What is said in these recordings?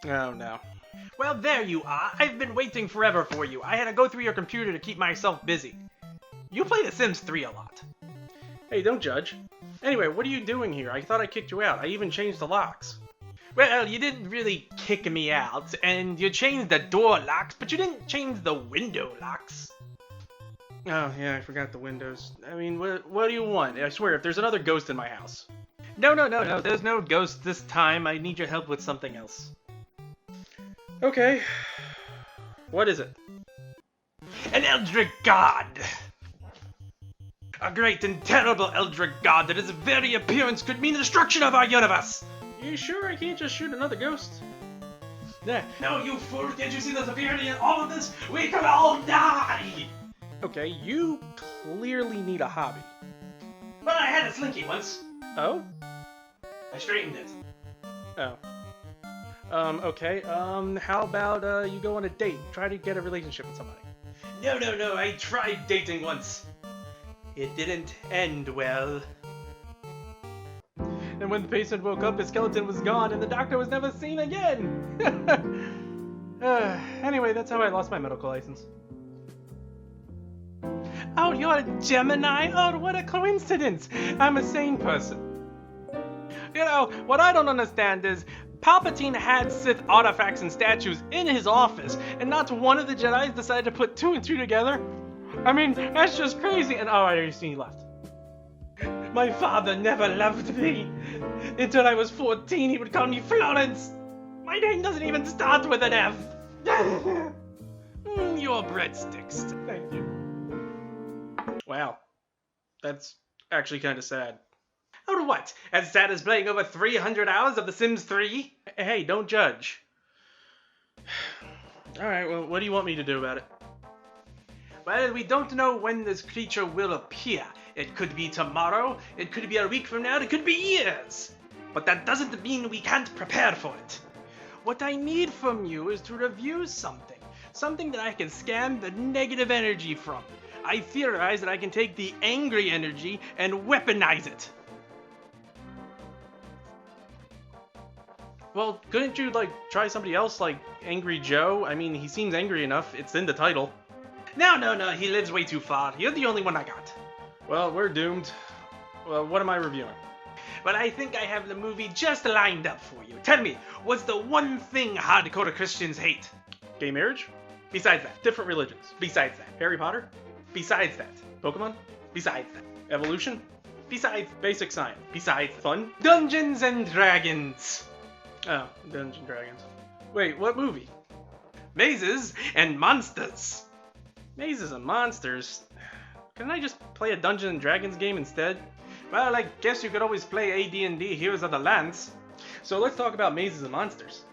Oh no. Well, there you are. I've been waiting forever for you. I had to go through your computer to keep myself busy. You play The Sims 3 a lot. Hey, don't judge. Anyway, what are you doing here? I thought I kicked you out. I even changed the locks. Well, you didn't really kick me out, and you changed the door locks, but you didn't change the window locks. Oh, yeah, I forgot the windows. I mean, what do you want? I swear, if there's another ghost in my house. No, there's no ghost this time. I need your help with something else. Okay. What is it? An Eldritch God! A great and terrible Eldritch God that his very appearance could mean the destruction of our universe! You sure I can't just shoot another ghost? Yeah. No, you fool! Can't you see the severity in all of this? We could all die! Okay, you clearly need a hobby. Well, I had a slinky once. Oh? I straightened it. Oh. Okay, how about, you go on a date? Try to get a relationship with somebody. No, I tried dating once. It didn't end well. And when the patient woke up, his skeleton was gone, and the doctor was never seen again! Anyway, that's how I lost my medical license. Oh, you're a Gemini? Oh, what a coincidence! I'm a sane person. You know, what I don't understand is, Palpatine had Sith artifacts and statues in his office, and not one of the Jedi's decided to put 2 and 2 together? I mean, that's just crazy, and oh, I already see he left. My father never loved me. Until I was 14, he would call me Florence. My name doesn't even start with an F. Your breadsticks. Thank you. Wow. That's actually kind of sad. Oh, what? As sad as playing over 300 hours of The Sims 3? Hey, don't judge. Alright, well, what do you want me to do about it? Well, we don't know when this creature will appear. It could be tomorrow, it could be a week from now, it could be years. But that doesn't mean we can't prepare for it. What I need from you is to review something. Something that I can scan the negative energy from. I theorize that I can take the angry energy and weaponize it. Well, couldn't you, try somebody else, like Angry Joe? I mean, he seems angry enough. It's in the title. No, he lives way too far. You're the only one I got. Well, we're doomed. Well, what am I reviewing? Well, I think I have the movie just lined up for you. Tell me, what's the one thing hardcore Christians hate? Gay marriage? Besides that. Different religions? Besides that. Harry Potter? Besides that. Pokemon? Besides that. Evolution? Besides basic science? Besides fun? Dungeons and Dragons! Oh, Dungeons and Dragons. Wait, what movie? Mazes and Monsters. Mazes and Monsters? Couldn't I just play a Dungeons and Dragons game instead? Well, I guess you could always play AD&D Heroes of the Lands. So let's talk about Mazes and Monsters.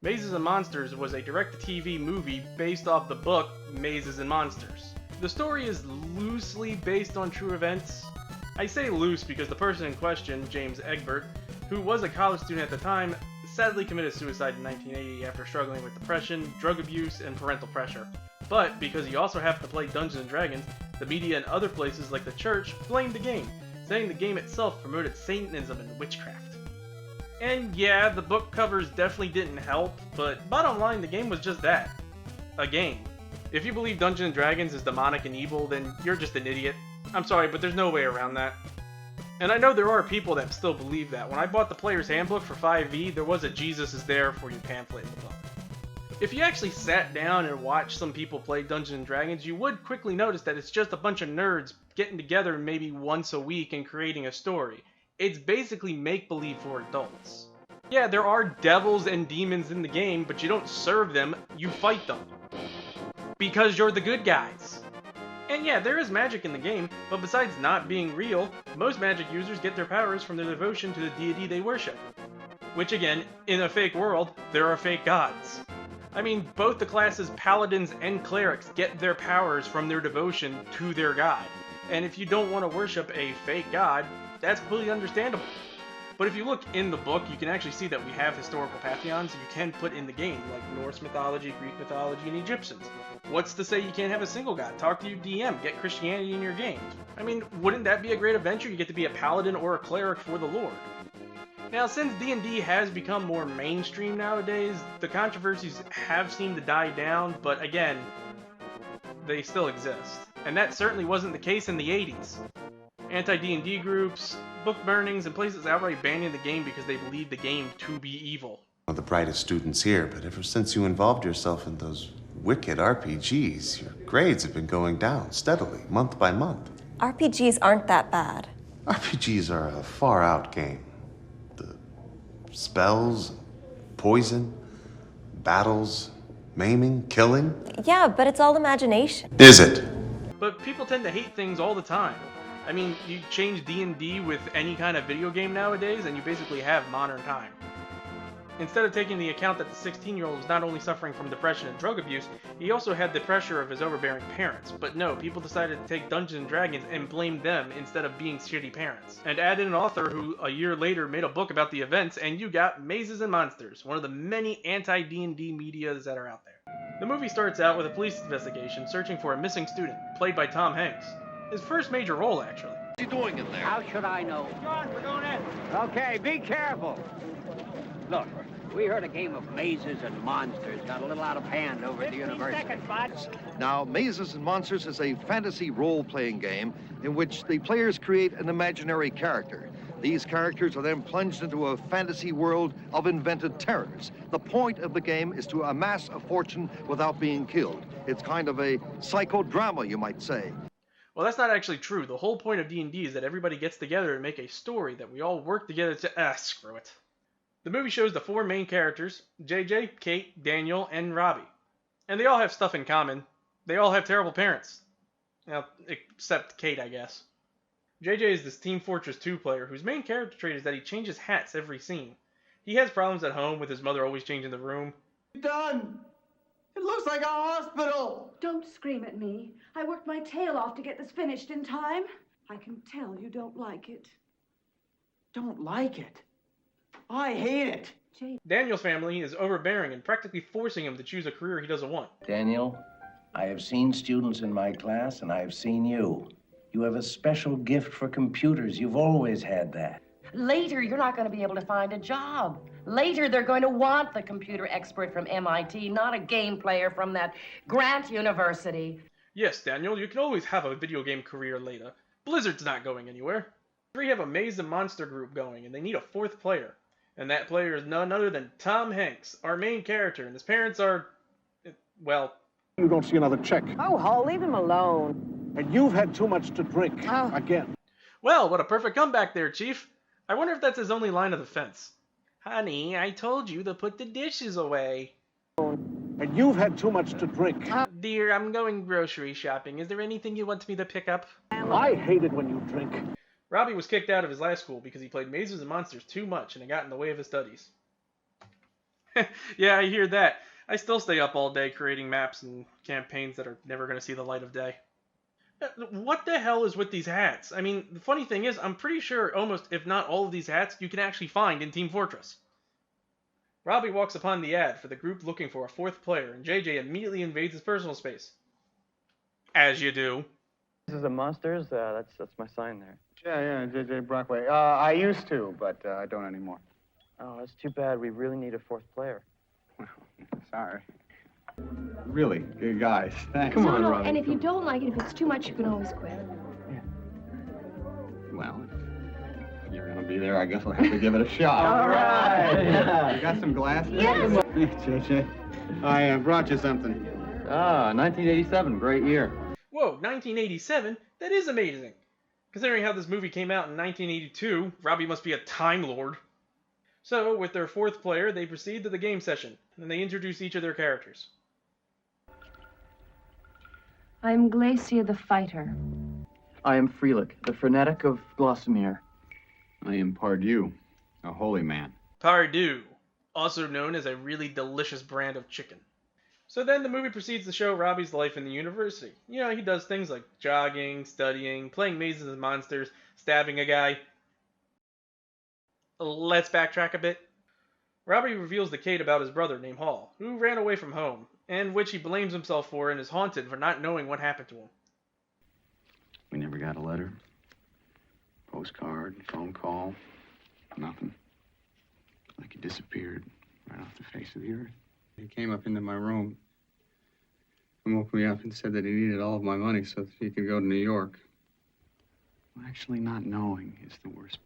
Mazes and Monsters was a direct-to-TV movie based off the book Mazes and Monsters. The story is loosely based on true events. I say loose because the person in question, James Egbert, who was a college student at the time, sadly committed suicide in 1980 after struggling with depression, drug abuse, and parental pressure. But because he also happened to play Dungeons & Dragons, the media and other places like the church blamed the game, saying the game itself promoted Satanism and witchcraft. And yeah, the book covers definitely didn't help, but bottom line, the game was just that. A game. If you believe Dungeons & Dragons is demonic and evil, then you're just an idiot. I'm sorry, but there's no way around that. And I know there are people that still believe that. When I bought the Player's Handbook for 5e, there was a Jesus is there for you pamphlet in the book. If you actually sat down and watched some people play Dungeons & Dragons, you would quickly notice that it's just a bunch of nerds getting together maybe once a week and creating a story. It's basically make-believe for adults. Yeah, there are devils and demons in the game, but you don't serve them, you fight them. Because you're the good guys. And yeah, there is magic in the game, but besides not being real, most magic users get their powers from their devotion to the deity they worship. Which again, in a fake world, there are fake gods. I mean, both the classes Paladins and Clerics get their powers from their devotion to their god. And if you don't want to worship a fake god, that's completely understandable. But if you look in the book, you can actually see that we have historical pantheons you can put in the game, like Norse mythology, Greek mythology, and Egyptians. What's to say you can't have a single god? Talk to your DM, get Christianity in your game. I mean, wouldn't that be a great adventure? You get to be a paladin or a cleric for the Lord. Now, since D&D has become more mainstream nowadays, the controversies have seemed to die down, but again, they still exist. And that certainly wasn't the case in the 80s. Anti-D&D groups, book burnings, and places outright banning the game because they believed the game to be evil. One of the brightest students here, but ever since you involved yourself in those wicked RPGs, your grades have been going down steadily, month by month. RPGs aren't that bad. RPGs are a far-out game. The spells, poison, battles, maiming, killing. Yeah, but it's all imagination. Is it? But people tend to hate things all the time. I mean, you change D&D with any kind of video game nowadays, and you basically have modern time. Instead of taking into account that the 16-year-old was not only suffering from depression and drug abuse, he also had the pressure of his overbearing parents. But no, people decided to take Dungeons & Dragons and blame them instead of being shitty parents. And add in an author who, a year later, made a book about the events, and you got Mazes and Monsters, one of the many anti-D&D medias that are out there. The movie starts out with a police investigation searching for a missing student, played by Tom Hanks. His first major role, actually. What's he doing in there? How should I know? John, we're going in. Okay, be careful. Look, we heard a game of mazes and monsters got a little out of hand over at the university. Seconds, bud. Now, Mazes and Monsters is a fantasy role-playing game in which the players create an imaginary character. These characters are then plunged into a fantasy world of invented terrors. The point of the game is to amass a fortune without being killed. It's kind of a psychodrama, you might say. Well, that's not actually true. The whole point of D&D is that everybody gets together and make a story that we all work together to... screw it. The movie shows the four main characters, JJ, Kate, Daniel, and Robbie. And they all have stuff in common. They all have terrible parents. Well, except Kate, I guess. JJ is this Team Fortress 2 player whose main character trait is that he changes hats every scene. He has problems at home with his mother always changing the room. Done! It looks like a hospital! Don't scream at me. I worked my tail off to get this finished in time. I can tell you don't like it. Don't like it? I hate it. Daniel's family is overbearing and practically forcing him to choose a career he doesn't want. Daniel, I have seen students in my class, and I have seen you. You have a special gift for computers. You've always had that. Later, you're not going to be able to find a job. Later, they're going to want the computer expert from MIT, not a game player from that Grant University. Yes, Daniel, you can always have a video game career later. Blizzard's not going anywhere. We have a Maze and Monster group going, and they need a fourth player. And that player is none other than Tom Hanks, our main character, and his parents are... well... You don't see another check. Oh, leave him alone. And you've had too much to drink. Again. Well, what a perfect comeback there, Chief. I wonder if that's his only line of defense. Honey, I told you to put the dishes away. And you've had too much to drink. Dear, I'm going grocery shopping. Is there anything you want me to pick up? I hate it when you drink. Robbie was kicked out of his last school because he played Mazes and Monsters too much and it got in the way of his studies. Yeah, I hear that. I still stay up all day creating maps and campaigns that are never going to see the light of day. What the hell is with these hats? I mean, the funny thing is, I'm pretty sure almost, if not all of these hats, you can actually find in Team Fortress. Robbie walks upon the ad for the group looking for a fourth player, and JJ immediately invades his personal space. As you do. This is a Monsters. That's my sign there. Yeah, JJ Brockway. I used to, but I don't anymore. Oh, that's too bad. We really need a fourth player. Well, sorry. Really, good guys. Thanks. Come on, Robbie. And if you don't like it, if it's too much, you can always quit. Yeah. Well, if you're gonna be there, I guess I'll have to give it a shot. All right. You got some glasses? Yes. JJ, I brought you something. 1987, great year. Whoa, 1987? That is amazing. Considering how this movie came out in 1982, Robbie must be a Time Lord. So, with their fourth player, they proceed to the game session, and they introduce each of their characters. I'm Glacia the Fighter. I am Freelick, the Frenetic of Glossamere. I am Pardieu, a holy man. Pardieu, also known as a really delicious brand of chicken. So then the movie proceeds to show Robbie's life in the university. You know, he does things like jogging, studying, playing Mazes and Monsters, stabbing a guy. Let's backtrack a bit. Robbie reveals to Kate about his brother named Hall, who ran away from home. and which he blames himself for and is haunted for not knowing what happened to him. We never got a letter, postcard, phone call, nothing. Like he disappeared right off the face of the earth. He came up into my room and woke me up and said that he needed all of my money so that he could go to New York. Well, actually not knowing is the worst.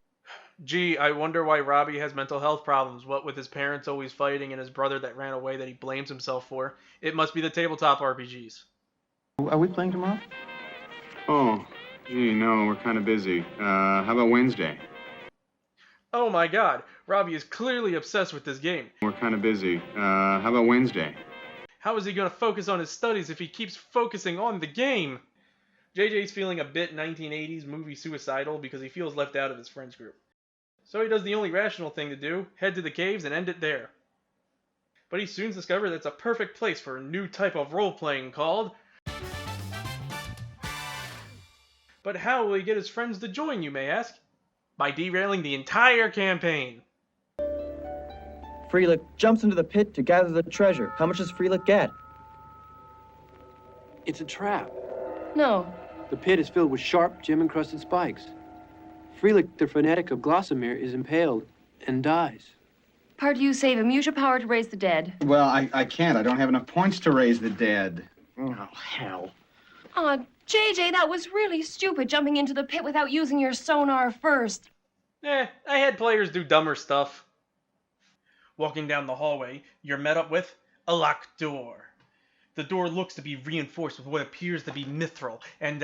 Gee, I wonder why Robbie has mental health problems. What with his parents always fighting and his brother that ran away that he blames himself for. It must be the tabletop RPGs. Are we playing tomorrow? Oh, gee, no, we're kind of busy. How about Wednesday? Oh my god, Robbie is clearly obsessed with this game. We're kind of busy. How about Wednesday? How is he going to focus on his studies if he keeps focusing on the game? JJ's feeling a bit 1980s movie suicidal because he feels left out of his friends group. So he does the only rational thing to do, head to the caves and end it there. But he soon discovers that it's a perfect place for a new type of role-playing called... But how will he get his friends to join, you may ask? By derailing the entire campaign. Freelick jumps into the pit to gather the treasure. How much does Freelick get? It's a trap. No. The pit is filled with sharp, gem-encrusted spikes. Freelick, the Frenetic of Glossamere, is impaled and dies. Part you save him. Use your power to raise the dead. Well, I can't. I don't have enough points to raise the dead. Oh, hell. Aw, JJ, that was really stupid, jumping into the pit without using your sonar first. I had players do dumber stuff. Walking down the hallway, you're met up with a locked door. The door looks to be reinforced with what appears to be mithril, and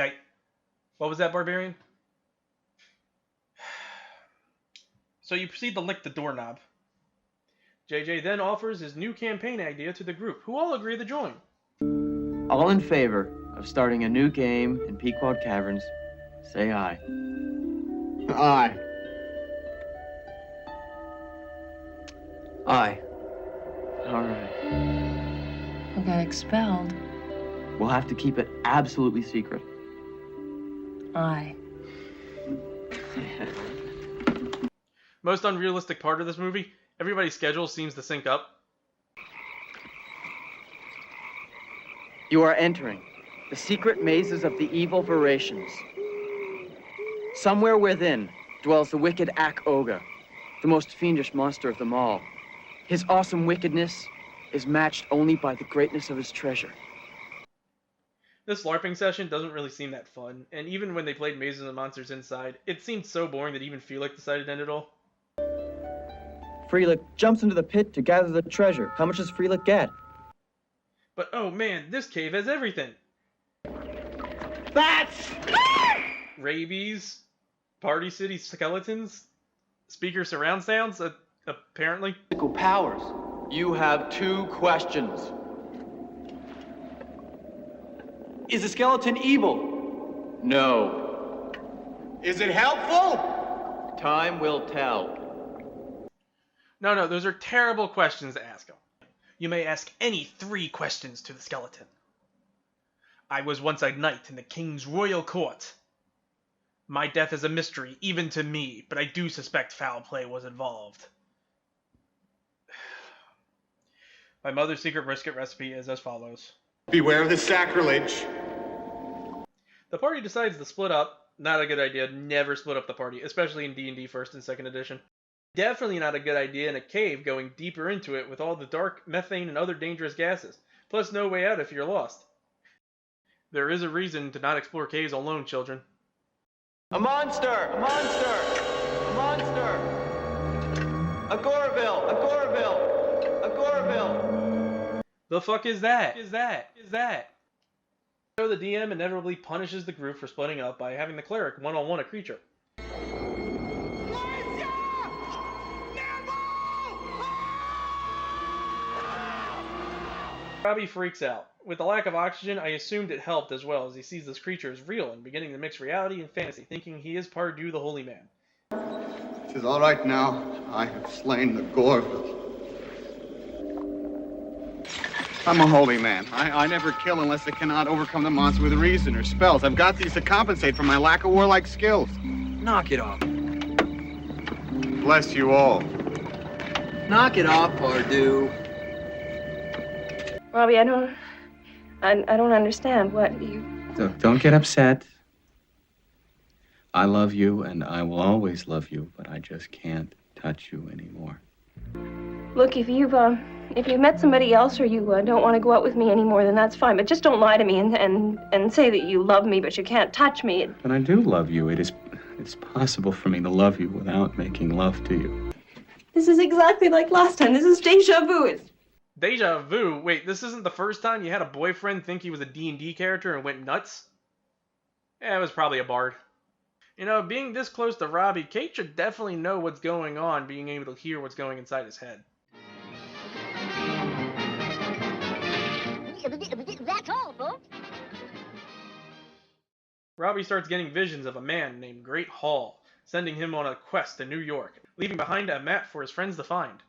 What was that, Barbarian? So you proceed to lick the doorknob. JJ then offers his new campaign idea to the group, who all agree to join. All in favor of starting a new game in Pequod Caverns, say aye. Aye. Aye. All right. We'll get expelled. We'll have to keep it absolutely secret. Aye. Most unrealistic part of this movie, everybody's schedule seems to sync up. You are entering the secret mazes of the evil Verations. Somewhere within dwells the wicked Ak-Oga, the most fiendish monster of them all. His awesome wickedness is matched only by the greatness of his treasure. This LARPing session doesn't really seem that fun, and even when they played Mazes and Monsters Inside, it seemed so boring that even Freelick decided to end it all. Freelick jumps into the pit to gather the treasure. How much does Freelick get? But oh man, this cave has everything. Bats! Rabies, Party City skeletons, speaker surround sounds, apparently. Powers. You have 2 questions. Is the skeleton evil? No. Is it helpful? Time will tell. No, those are terrible questions to ask him. You may ask any 3 questions to the skeleton. I was once a knight in the king's royal court. My death is a mystery, even to me, but I do suspect foul play was involved. My mother's secret brisket recipe is as follows. Beware of the sacrilege. The party decides to split up. Not a good idea. Never split up the party, especially in D&D 1st and 2nd edition. Definitely not a good idea in a cave going deeper into it with all the dark methane and other dangerous gases. Plus no way out if you're lost. There is a reason to not explore caves alone, children. A monster! A monster! A monster! A Gorville! A Gorville! A Gorville! The fuck is that? Is that? So the DM inevitably punishes the group for splitting up by having the cleric one-on-one a creature. Robbie freaks out. With the lack of oxygen, I assumed it helped as well, as he sees this creature as real and beginning to mix reality and fantasy, thinking he is Pardieu the Holy Man. It is all right now. I have slain the Gorville. I'm a holy man. I never kill unless I cannot overcome the monster with reason or spells. I've got these to compensate for my lack of warlike skills. Knock it off. Bless you all. Knock it off, Pardieu. Robbie, I don't understand. What you... Look, don't get upset. I love you, and I will always love you, but I just can't touch you anymore. Look, if you've met somebody else or you don't want to go out with me anymore, then that's fine. But just don't lie to me and say that you love me, but you can't touch me. But I do love you. It's possible for me to love you without making love to you. This is exactly like last time. This is deja vu. Deja vu? Wait, this isn't the first time you had a boyfriend think he was a D&D character and went nuts? Yeah, it was probably a bard. You know, being this close to Robbie, Kate should definitely know what's going on, being able to hear what's going inside his head. That's all, folks. Robbie starts getting visions of a man named Great Hall, sending him on a quest to New York, leaving behind a map for his friends to find.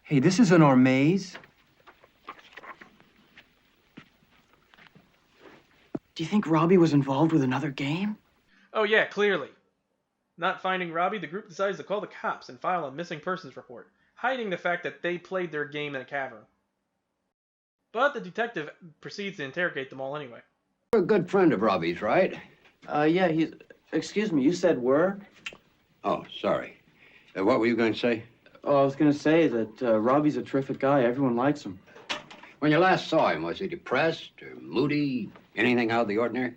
Hey, this isn't our maze. Do you think Robbie was involved with another game? Oh yeah, clearly. Not finding Robbie, the group decides to call the cops and file a missing persons report, hiding the fact that they played their game in a cavern. But the detective proceeds to interrogate them all anyway. You're a good friend of Robbie's, right? Yeah, he's... Excuse me, you said were? Oh, sorry. What were you going to say? Oh, I was going to say that Robbie's a terrific guy. Everyone likes him. When you last saw him, was he depressed or moody? Anything out of the ordinary?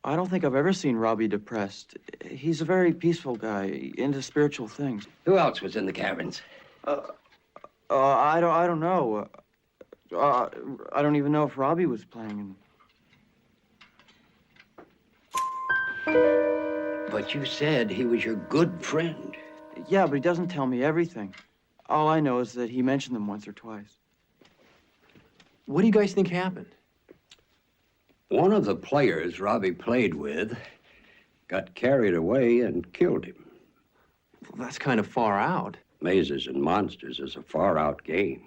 I don't think I've ever seen Robbie depressed. He's a very peaceful guy, into spiritual things. Who else was in the caverns? I don't know. I don't even know if Robbie was playing. But you said he was your good friend. Yeah, but he doesn't tell me everything. All I know is that he mentioned them once or twice. What do you guys think happened? One of the players Robbie played with got carried away and killed him. Well, that's kind of far out. Mazes and Monsters is a far-out game.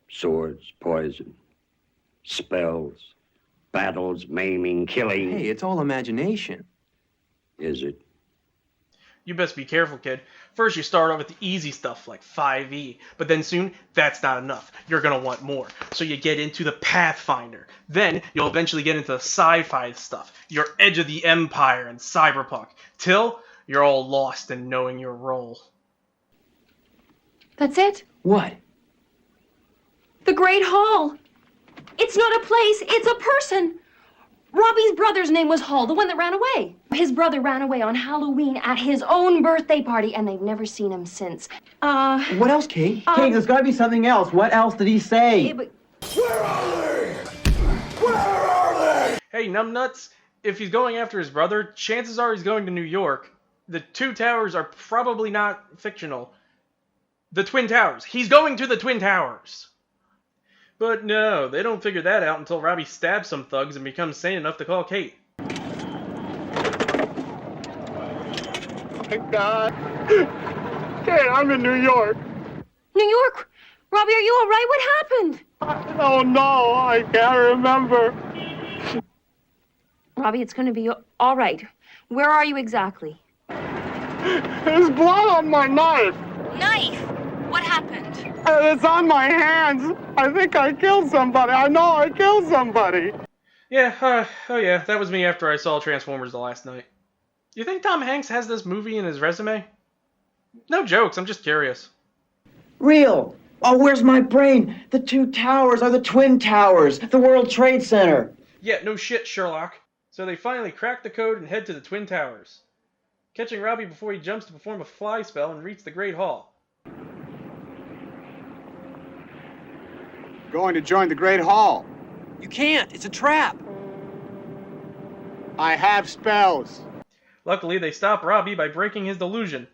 Swords, poison, spells, battles, maiming, killing. Hey, it's all imagination. Is it? You best be careful, kid. First you start off with the easy stuff like 5e, but then soon, that's not enough. You're gonna want more. So you get into the Pathfinder. Then you'll eventually get into the sci-fi stuff, your Edge of the Empire and Cyberpunk, till you're all lost in knowing your role. That's it? What? The Great Hall. It's not a place, it's a person. Robbie's brother's name was Hall, the one that ran away. His brother ran away on Halloween at his own birthday party, and they've never seen him since. What else, Kate? Kate, there's got to be something else. What else did he say? Where are they? Where are they? Hey, numbnuts, if he's going after his brother, chances are he's going to New York. The two towers are probably not fictional. The Twin Towers. He's going to the Twin Towers. But no, they don't figure that out until Robbie stabs some thugs and becomes sane enough to call Kate. Thank God. Kate, I'm in New York. New York? Robbie, are you all right? What happened? Oh, no, I can't remember. Robbie, it's going to be all right. Where are you exactly? There's blood on my knife. Knife? What happened? It's on my hands. I think I killed somebody. I know I killed somebody. Yeah, oh yeah, that was me after I saw Transformers the last night. You think Tom Hanks has this movie in his resume? No jokes, I'm just curious. Real. Oh, where's my brain? The two towers are the Twin Towers, the World Trade Center. Yeah, no shit, Sherlock. So they finally crack the code and head to the Twin Towers, catching Robbie before he jumps to perform a fly spell and reach the Great Hall. Going to join the Great Hall. You can't. It's a trap. I have spells. Luckily, they stop Robbie by breaking his delusion.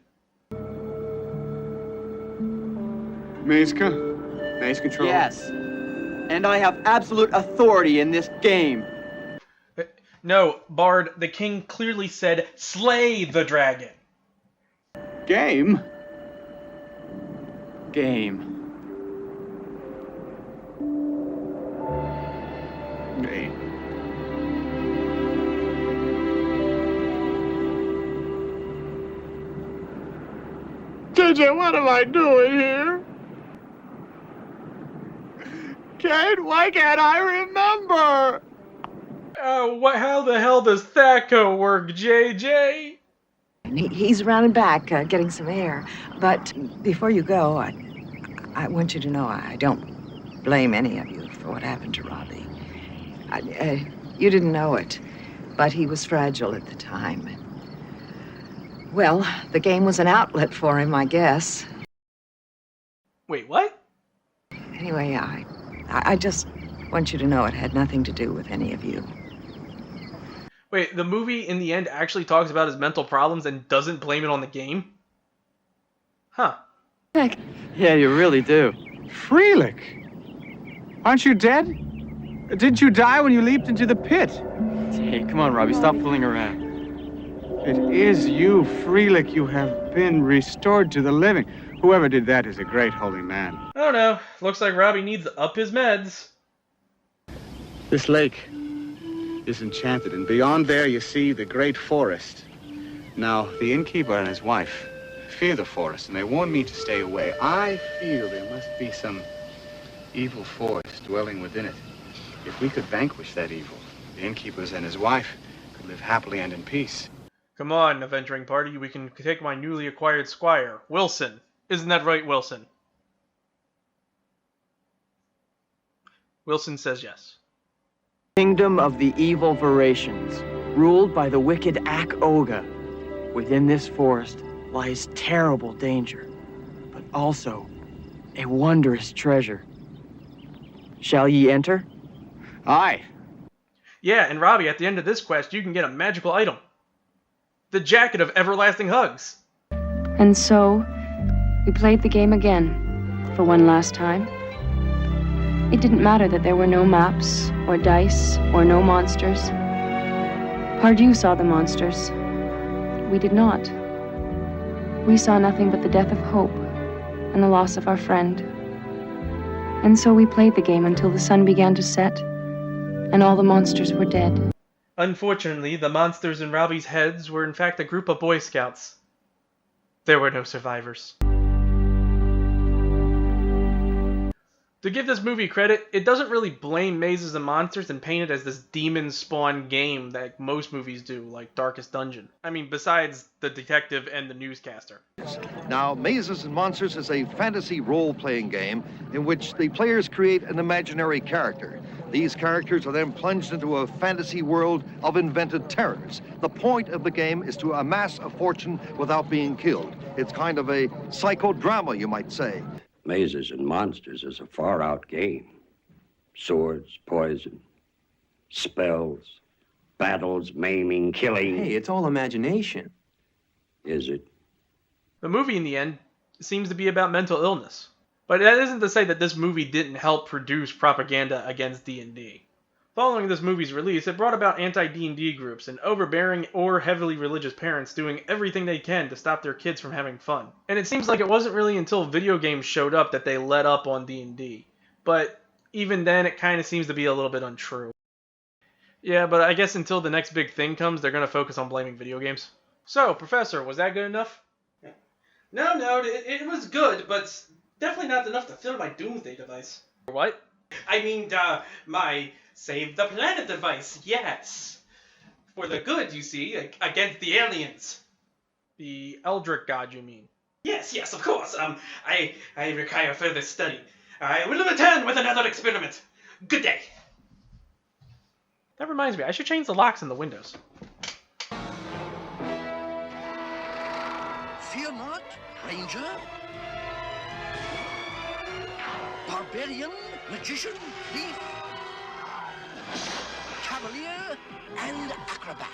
Maze control. Yes. And I have absolute authority in this game. No, Bard, the king clearly said, slay the dragon. Game? Game. JJ, what am I doing here? Kate, why can't I remember? How the hell does THACO work, JJ? He's running back, getting some air. But before you go, I want you to know I don't blame any of you for what happened to Robbie. You didn't know it, but he was fragile at the time. Well, the game was an outlet for him, I guess. Wait, what? Anyway, I just want you to know it had nothing to do with any of you. Wait, the movie in the end actually talks about his mental problems and doesn't blame it on the game? Huh. Yeah, you really do. Freelik! Aren't you dead? Didn't you die when you leaped into the pit? Hey, come on, Robbie, stop fooling around. It is you, Freelik. You have been restored to the living. Whoever did that is a great holy man. I don't know. Looks like Robbie needs to up his meds. This lake is enchanted, and beyond there you see the great forest. Now, the innkeeper and his wife fear the forest, and they warn me to stay away. I feel there must be some evil force dwelling within it. If we could vanquish that evil, the innkeepers and his wife could live happily and in peace. Come on, adventuring party, we can take my newly acquired squire, Wilson. Isn't that right, Wilson? Wilson says yes. Kingdom of the evil Veracians, ruled by the wicked Ak-Oga. Within this forest lies terrible danger, but also a wondrous treasure. Shall ye enter? Aye. Yeah, and Robbie, at the end of this quest, you can get a magical item. The Jacket of Everlasting Hugs. And so, we played the game again, for one last time. It didn't matter that there were no maps, or dice, or no monsters. Pardieu saw the monsters. We did not. We saw nothing but the death of hope, and the loss of our friend. And so we played the game until the sun began to set, and all the monsters were dead. Unfortunately, the monsters in Robbie's heads were in fact a group of Boy Scouts. There were no survivors. To give this movie credit, it doesn't really blame mazes and monsters and paint it as this demon spawn game that most movies do, like Darkest Dungeon. I mean, besides the detective and the newscaster. Now, Mazes and Monsters is a fantasy role-playing game in which the players create an imaginary character. These characters are then plunged into a fantasy world of invented terrors. The point of the game is to amass a fortune without being killed. It's kind of a psychodrama, you might say. Mazes and Monsters is a far-out game. Swords, poison, spells, battles, maiming, killing. Hey, it's all imagination. Is it? The movie, in the end, seems to be about mental illness. But that isn't to say that this movie didn't help produce propaganda against D&D. Following this movie's release, it brought about anti-D&D groups and overbearing or heavily religious parents doing everything they can to stop their kids from having fun. And it seems like it wasn't really until video games showed up that they let up on D&D. But even then, it kind of seems to be a little bit untrue. Yeah, but I guess until the next big thing comes, they're going to focus on blaming video games. So, Professor, was that good enough? No, it was good, but definitely not enough to fill my doomsday device. What? I mean, my save the planet device, yes. For the good, you see, against the aliens. The Eldritch God, you mean? Yes, of course. I require further study. I will return with another experiment. Good day. That reminds me, I should change the locks in the windows. Fear not, Ranger. Barbarian, magician, thief, cavalier, and acrobat.